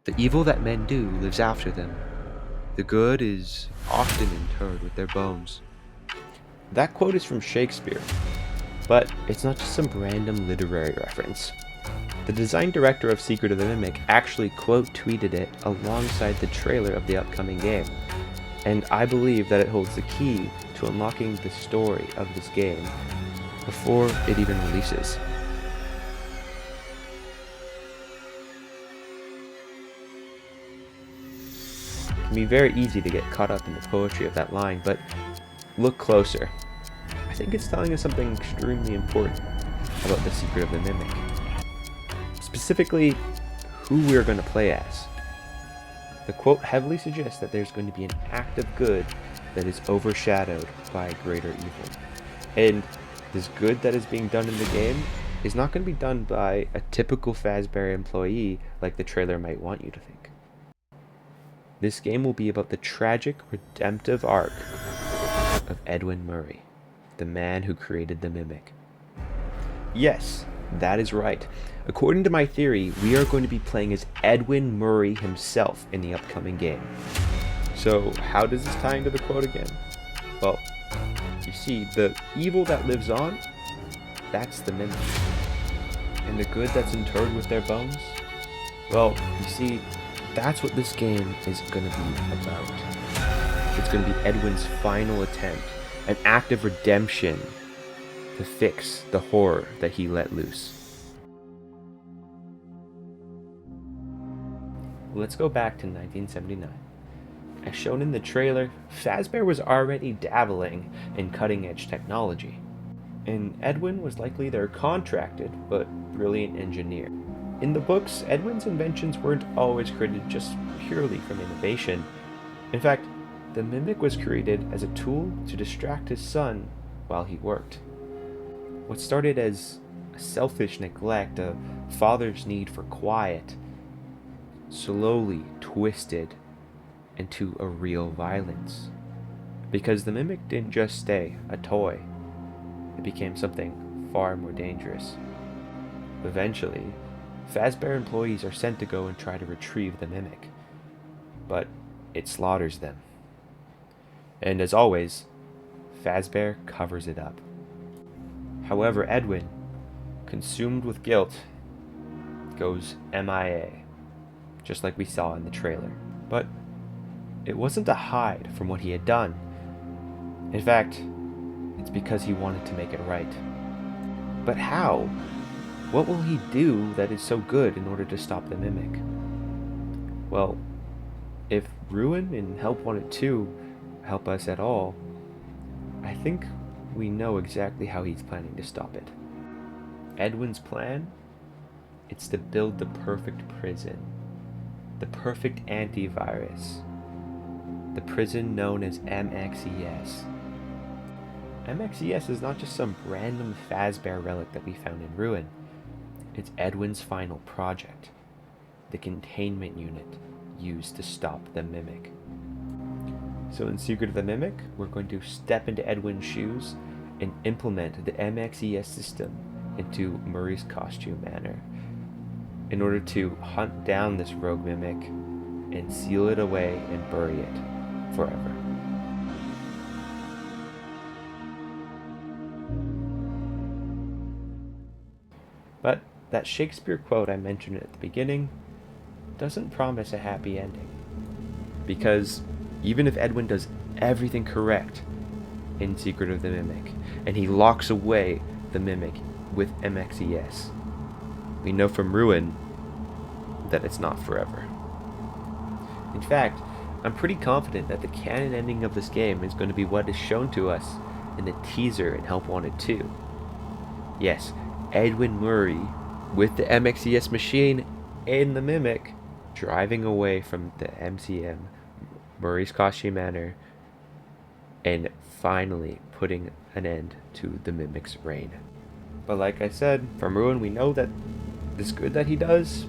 The evil that men do lives after them. The good is often interred with their bones. That quote is from Shakespeare, but it's not just some random literary reference. The design director of Secret of the Mimic actually quote tweeted it alongside the trailer of the upcoming game, and I believe that it holds the key to unlocking the story of this game before it even releases. It can be very easy to get caught up in the poetry of that line, but look closer. I think it's telling us something extremely important about the Secret of the Mimic. Specifically, who we're going to play as. The quote heavily suggests that there's going to be an act of good that is overshadowed by a greater evil. And this good that is being done in the game is not going to be done by a typical Fazbear employee like the trailer might want you to think. This game will be about the tragic, redemptive arc of Edwin Murray, the man who created the Mimic. Yes, that is right. According to my theory, we are going to be playing as Edwin Murray himself in the upcoming game. So, how does this tie into the quote again? Well, you see, the evil that lives on, that's the Mimic. And the good that's interred with their bones? Well, you see, that's what this game is going to be about. It's going to be Edwin's final attempt, an act of redemption to fix the horror that he let loose. Let's go back to 1979. As shown in the trailer, Fazbear was already dabbling in cutting-edge technology, and Edwin was likely their contracted but brilliant engineer. In the books, Edwin's inventions weren't always created just purely from innovation. In fact, the Mimic was created as a tool to distract his son while he worked. What started as a selfish neglect, a father's need for quiet, slowly twisted into a real violence. Because the Mimic didn't just stay a toy, it became something far more dangerous. Eventually, Fazbear employees are sent to go and try to retrieve the Mimic, but it slaughters them. And as always, Fazbear covers it up. However, Edwin, consumed with guilt, goes MIA, just like we saw in the trailer. But it wasn't to hide from what he had done. In fact, it's because he wanted to make it right. But how? What will he do that is so good in order to stop the Mimic? Well, if Ruin and Help Wanted 2 help us at all, I think we know exactly how he's planning to stop it. Edwin's plan? It's to build the perfect prison. The perfect antivirus. The prison known as MXES. MXES is not just some random Fazbear relic that we found in Ruin. It's Edwin's final project. The containment unit used to stop the Mimic. So in Secret of the Mimic, we're going to step into Edwin's shoes and implement the MXES system into Murray's costume manor in order to hunt down this rogue Mimic and seal it away and bury it forever. But that Shakespeare quote I mentioned at the beginning doesn't promise a happy ending. Because even if Edwin does everything correct in Secret of the Mimic, and he locks away the Mimic with MXES, we know from Ruin that it's not forever. In fact, I'm pretty confident that the canon ending of this game is going to be what is shown to us in the teaser in Help Wanted 2. Yes, Edwin Murray with the MXES machine and the Mimic driving away from the MCM, Murray's costume manor, and finally putting an end to the Mimic's reign. But like I said, from Ruin we know that this good that he does,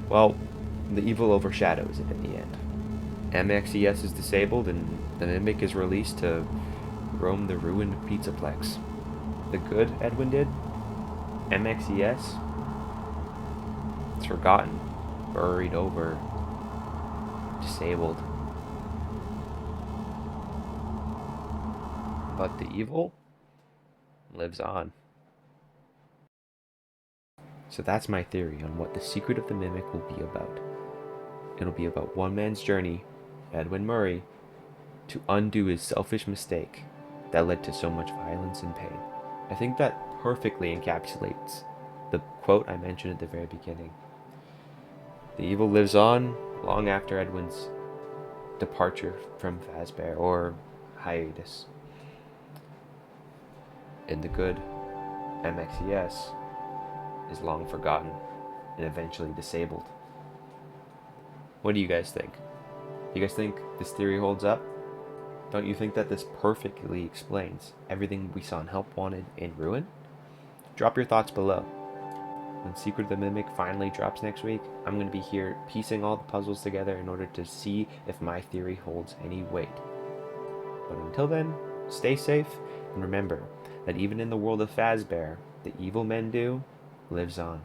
well, the evil overshadows it in the end. MXES is disabled and the Mimic is released to roam the ruined Pizzaplex. The good Edwin did, MXES, it's forgotten, buried over disabled. But the evil lives on. So that's my theory on what the secret of the Mimic will be about. It'll be about one man's journey, Edwin Murray, to undo his selfish mistake that led to so much violence and pain. I think that perfectly encapsulates the quote I mentioned at the very beginning. The evil lives on long after Edwin's departure from Fazbear, or hiatus. And the good, MXES, is long forgotten and eventually disabled. What do you guys think? You guys think this theory holds up? Don't you think that this perfectly explains everything we saw in Help Wanted and Ruin? Drop your thoughts below. When Secret of the Mimic finally drops next week, I'm going to be here piecing all the puzzles together in order to see if my theory holds any weight. But until then, stay safe, and remember that even in the world of Fazbear, the evil men do lives on.